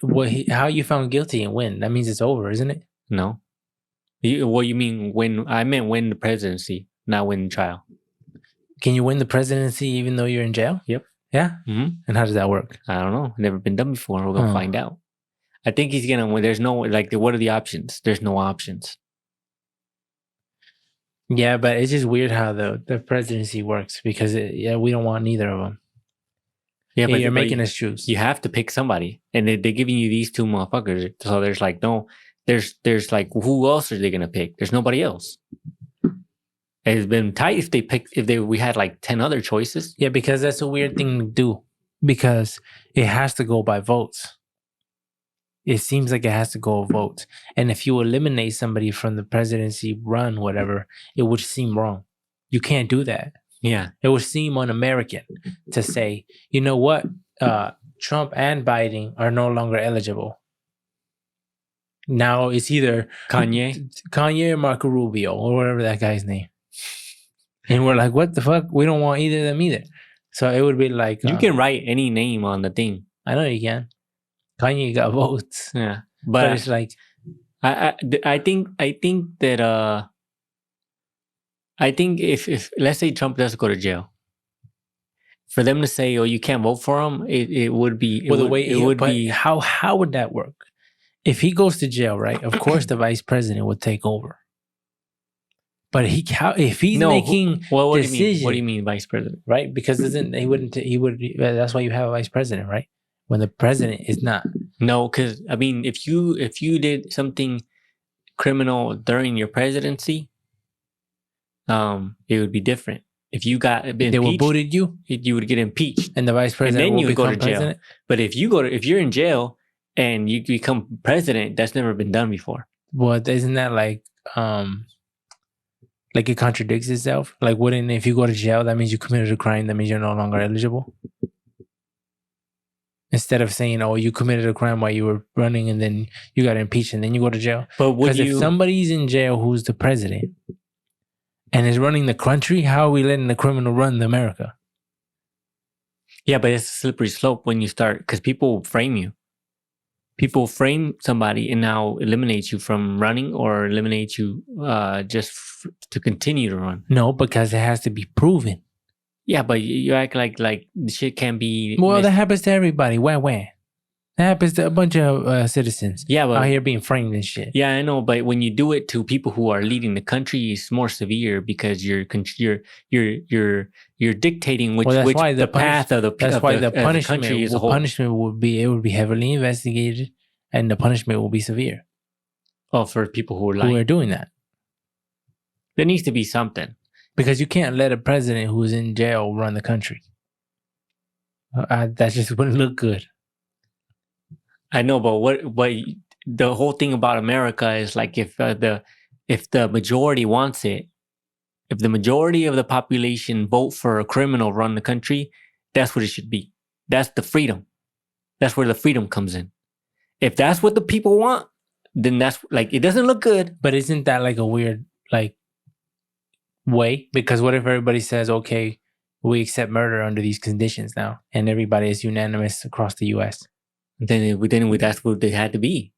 how you found guilty and win. That means it's over, isn't it? No. What you mean win? I meant win the presidency, not win the trial. Can you win the presidency even though you're in jail? Yep. Yeah. Mm-hmm. And how does that work? I don't know. Never been done before. We're gonna find out. I think he's gonna win. There's no like. What are the options? There's no options. Yeah, but it's just weird how the presidency works because we don't want neither of them. Yeah, but you're making us choose. You have to pick somebody, and they're giving you these two motherfuckers. So there's like no, there's like who else are they gonna pick? There's nobody else. It's been tight if we had like 10 other choices. Yeah, because that's a weird thing to do because it has to go by votes. It seems like it has to go votes. And if you eliminate somebody from the presidency run, whatever, it would seem wrong. You can't do that. Yeah. It would seem un-American to say, you know what? Trump and Biden are no longer eligible. Now it's either Kanye or Marco Rubio or whatever that guy's name. And we're like, what the fuck? We don't want either of them either. So it would be like... you can write any name on the thing. I know you can. Kanye got votes. Yeah. But it's like... I think that... I think if let's say Trump does go to jail, for them to say, oh, you can't vote for him, it would be... How would that work? If he goes to jail, right? Of course, the vice president would take over. But if he's making decisions, what do you mean, vice president? Right? Because he would. That's why you have a vice president, right? When the president is not. No, because I mean, if you did something criminal during your presidency, it would be different. If you got impeached, they would booted you would get impeached, and the vice president and then you would go to president? jail. But if you're in jail and you become president, that's never been done before. Well, isn't that like it contradicts itself? Like, wouldn't, if you go to jail, that means you committed a crime, that means you're no longer eligible? Instead of saying, oh, you committed a crime while you were running and then you got impeached and then you go to jail. But because if somebody's in jail who's the president and is running the country, how are we letting the criminal run America? Yeah, but it's a slippery slope when you start, because people frame you. People frame somebody and now eliminate you from running or eliminate you to continue to run. No, because it has to be proven. Yeah, but you act like the shit can be... Well, that happens to everybody. Where? That happens to a bunch of citizens. Yeah, but out here being framed and shit. yeah, I know. But when you do it to people who are leading the country, it's more severe because you're dictating which the path of the that's why the country as a whole. Punishment would be heavily investigated, and the punishment will be severe. Oh, for people who are doing that, there needs to be something, because you can't let a president who's in jail run the country. That just wouldn't look good. I know, but what the whole thing about America is like if the majority wants it, if the majority of the population vote for a criminal run the country, that's what it should be. That's the freedom. That's where the freedom comes in. If that's what the people want, then that's like, it doesn't look good. But isn't that like a weird way? Because what if everybody says, okay, we accept murder under these conditions now, and everybody is unanimous across the U.S.? Then that's what they had to be.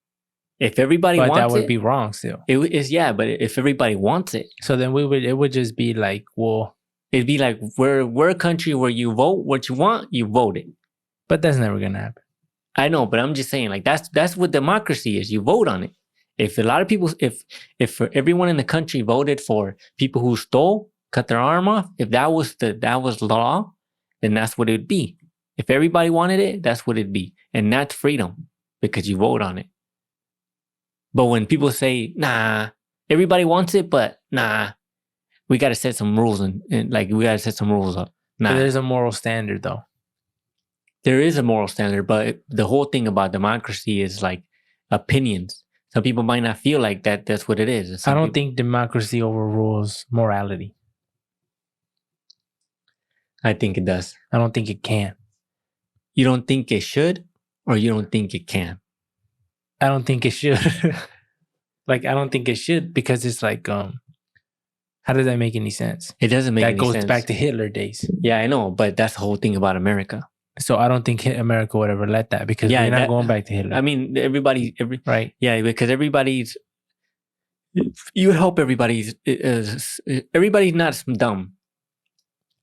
If everybody wants it, that would be wrong still. It is, yeah, but if everybody wants it, so then it would just be like, well, it'd be like we're a country where you vote what you want, you vote it. But that's never gonna happen. I know, but I'm just saying, like that's what democracy is. You vote on it. If a lot of people, if everyone in the country voted for people who stole, cut their arm off, if that was law, then that's what it would be. If everybody wanted it, that's what it'd be. And that's freedom because you vote on it. But when people say, nah, everybody wants it, but nah, we got to set some rules and like we got to set some rules up. Nah. But there's a moral standard though. There is a moral standard, but the whole thing about democracy is like opinions. Some people might not feel like that's what it is. I don't think democracy overrules morality. I think it does. I don't think it can. You don't think it should, or you don't think it can? I don't think it should. I don't think it should, because it's like, how does that make any sense? It doesn't make any sense. That goes back to Hitler days. Yeah, I know, but that's the whole thing about America. So I don't think America would ever let that, because we're not going back to Hitler. I mean, right? Yeah, because you would hope everybody's not dumb.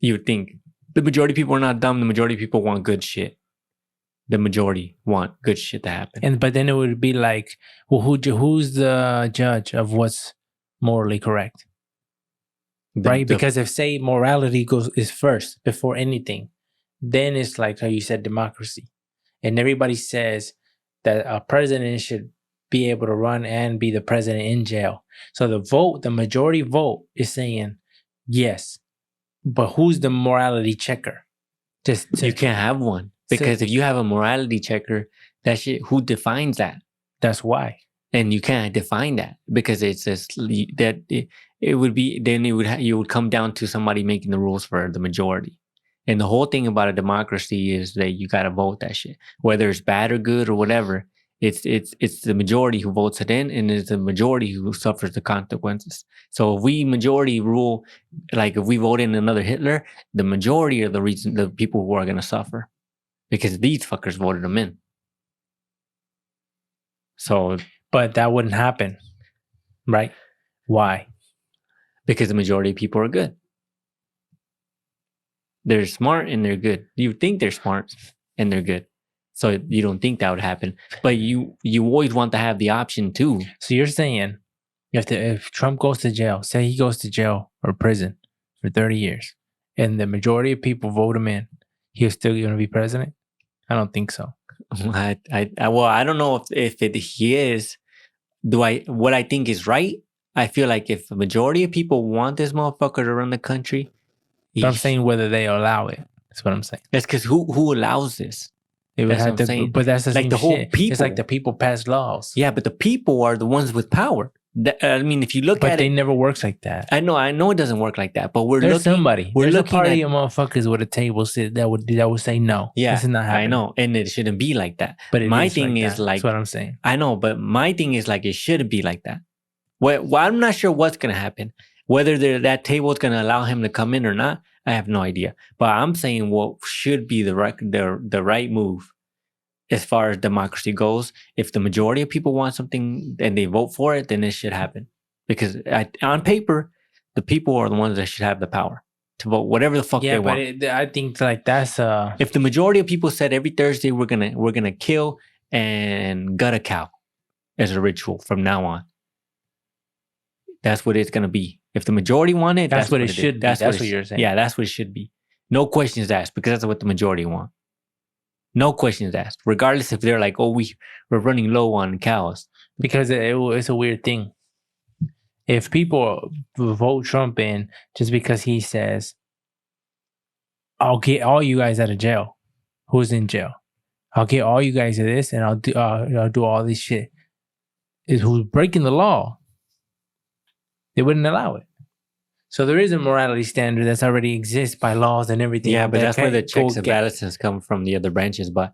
You would think the majority of people are not dumb. The majority of people want good shit. The majority want good shit to happen. But then it would be like, well, who's the judge of what's morally correct? Right? Because if, say, morality is first before anything, then it's like how you said, democracy. And everybody says that a president should be able to run and be the president in jail. So the majority vote is saying yes. But who's the morality checker? You can't have one. Because if you have a morality checker, that shit, who defines that? That's why. And you can't define that, because it's just that it would be, then you would come down to somebody making the rules for the majority. And the whole thing about a democracy is that you got to vote that shit, whether it's bad or good or whatever. It's the majority who votes it in, and it's the majority who suffers the consequences. So if we majority rule, like if we vote in another Hitler, the majority are the people who are going to suffer, because these fuckers voted them in. So, but that wouldn't happen, right? Why? Because the majority of people are good. They're smart and they're good. You think they're smart and they're good. So you don't think that would happen. But you always want to have the option too. So you're saying if Trump goes to jail, say he goes to jail or prison for 30 years, and the majority of people vote him in, he's still going to be president? I don't think so. I don't know if he is. What I think is right? I feel like if the majority of people want this motherfucker to run the country, I'm saying whether they allow it. That's what I'm saying. That's because who allows this? But that's the like same the whole shit. people. It's like the people pass laws. Yeah, but the people are the ones with power. I mean, if you look at it, but they never works like that. I know it doesn't work like that. But There's a party of motherfuckers with a table sit that would say no. Yeah, this is not happening. I know, and it shouldn't be like that. But my thing is like that's what I'm saying. I know, but my thing is like it shouldn't be like that. Well, I'm not sure what's gonna happen. Whether that table is gonna allow him to come in or not, I have no idea. But I'm saying what should be the right move as far as democracy goes. If the majority of people want something and they vote for it, then it should happen. Because on paper, the people are the ones that should have the power to vote whatever the fuck they want. I think like that's if the majority of people said every Thursday we're gonna kill and gut a cow as a ritual from now on. That's what it's gonna be. If the majority want it, That's what it should be. That's what you're saying. Yeah, that's what it should be. No questions asked, because that's what the majority want. No questions asked, regardless if they're like, "Oh, we're running low on cows." Because it's a weird thing. If people vote Trump in just because he says, "I'll get all you guys out of jail," who's in jail? I'll get all you guys of this, and I'll do all this shit. Is who's breaking the law? They wouldn't allow it. So there is a morality standard that's already exists by laws and everything. Yeah, but that's where the checks and balances come from the other branches. But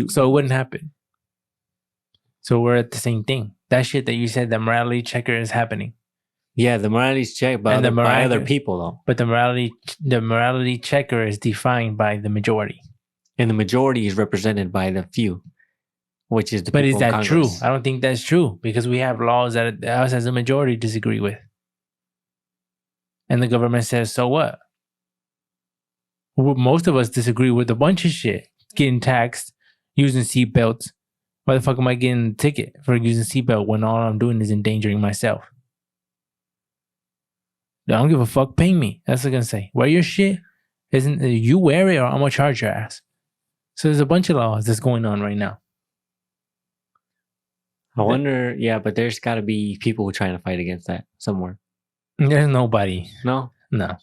so it wouldn't happen. So we're at the same thing. That shit that you said, the morality checker is happening. Yeah, the morality is checked by other people, though. But the morality checker is defined by the majority. And the majority is represented by the few, which is the people. But is that Congress. true? I don't think that's true, because we have laws that us as a majority disagree with. And the government says, so what? Most of us disagree with a bunch of shit. Getting taxed, using seatbelts. Why the fuck am I getting a ticket for using seatbelt when all I'm doing is endangering myself? I don't give a fuck. Pay me. That's what I'm gonna say. Wear your shit. Isn't you wear it or I'm gonna charge your ass. So there's a bunch of laws that's going on right now. I wonder. Yeah, but there's got to be people who are trying to fight against that somewhere. There's nobody. No. But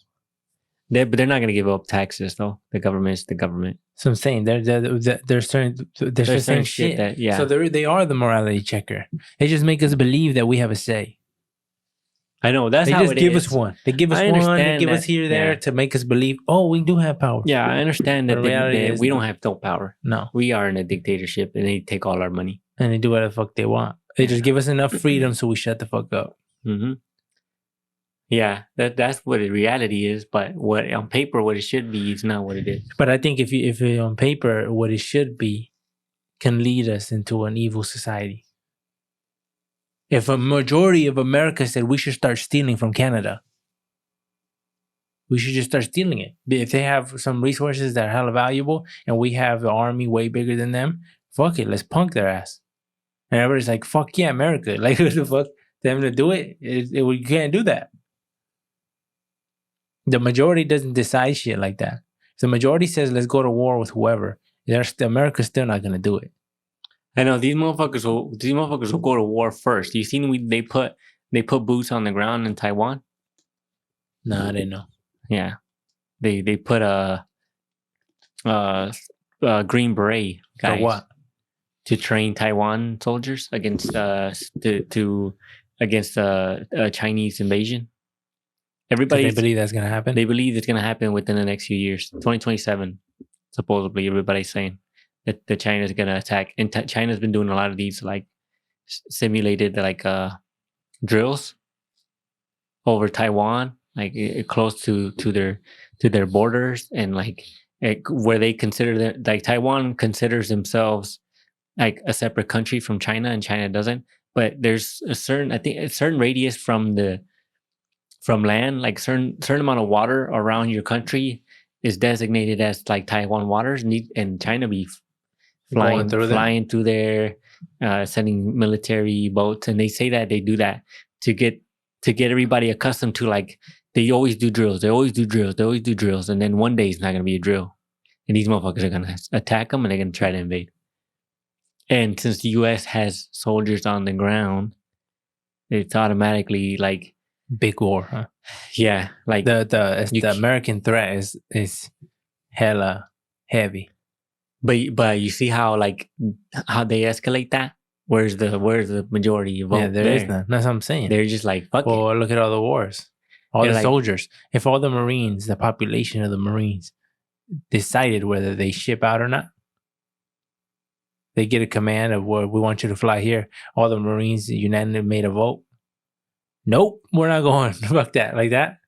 they're not going to give up taxes, though. The government's the government. So I'm saying there's certain shit. That, yeah. So they are the morality checker. They just make us believe that we have a say. I know that's they how just it give is. us one. They give us one. They give us here, there to make us believe. Oh, we do have power. Yeah, I understand that we don't have no power. No, we are in a dictatorship, and they take all our money and they do whatever the fuck they want. They just give us enough freedom so we shut the fuck up. Mm-hmm. Yeah, that's what the reality is. But what on paper, what it should be is not what it is. But I think if on paper, what it should be can lead us into an evil society. If a majority of America said we should start stealing from Canada, we should just start stealing it. If they have some resources that are hella valuable and we have an army way bigger than them, fuck it, let's punk their ass. And everybody's like, fuck yeah, America. Like, what the fuck? Them to do it? We can't do that. The majority doesn't decide shit like that. If the majority says let's go to war with whoever, America's still not going to do it. I know these motherfuckers will go to war first. You seen they put boots on the ground in Taiwan? No, I didn't know. Yeah, they put a Green Beret guys for what? To train Taiwan soldiers against Chinese invasion. Everybody they believe that's gonna happen. They believe it's gonna happen within the next few years, 2027. Supposedly, everybody's saying that China's gonna attack, and China's been doing a lot of these like simulated like drills over Taiwan, like close to their borders, and like where they consider that like Taiwan considers themselves like a separate country from China, and China doesn't. But there's a certain radius from land, like certain amount of water around your country is designated as like Taiwan waters, and China be flying through there, sending military boats, and they say that they do that to get everybody accustomed to like they always do drills, and then one day it's not gonna be a drill, and these motherfuckers are gonna attack them and they're gonna try to invade. And since the U.S. has soldiers on the ground, it's automatically like big war, huh? Yeah, like the American threat is hella heavy. But you see how they escalate that? Where's the majority vote? Yeah, there is none. That's what I'm saying. They're just like fuck. Well, look at all the wars, all the like, soldiers. If all the Marines, the population of the Marines, decided whether they ship out or not, they get a command of where we want you to fly here. All the Marines unanimously made a vote. Nope, we're not going. Fuck that. Like that.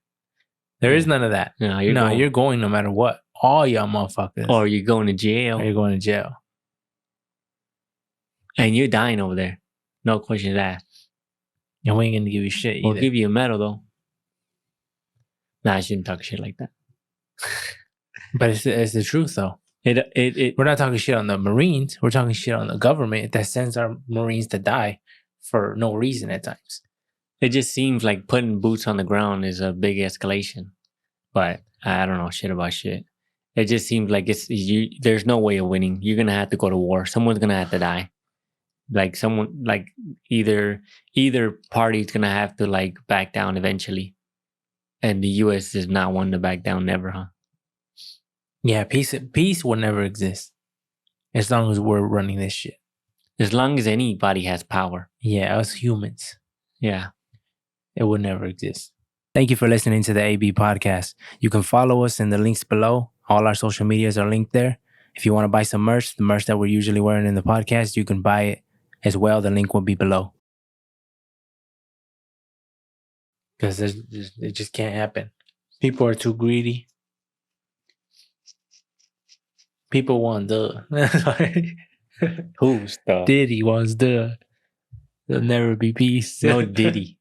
There is none of that. No, you're going no matter what. All y'all motherfuckers. Or you're going to jail. And you're dying over there. No questions asked. And we ain't gonna give you shit either. We'll give you a medal though. Nah, I shouldn't talk shit like that. But it's the truth though. We're not talking shit on the Marines. We're talking shit on the government that sends our Marines to die for no reason at times. It just seems like putting boots on the ground is a big escalation. But I don't know shit about shit. It just seems like there's no way of winning. You're gonna have to go to war. Someone's gonna have to die. Like either party's gonna have to like back down eventually. And the US is not one to back down never, huh? Yeah, peace will never exist as long as we're running this shit. As long as anybody has power. Yeah, us humans. Yeah. It will never exist. Thank you for listening to the AB podcast. You can follow us in the links below. All our social medias are linked there. If you want to buy some merch, the merch that we're usually wearing in the podcast, you can buy it as well. The link will be below. Because it just can't happen. People are too greedy. People want the. Who's the? Diddy wants the. There'll never be peace. No Diddy.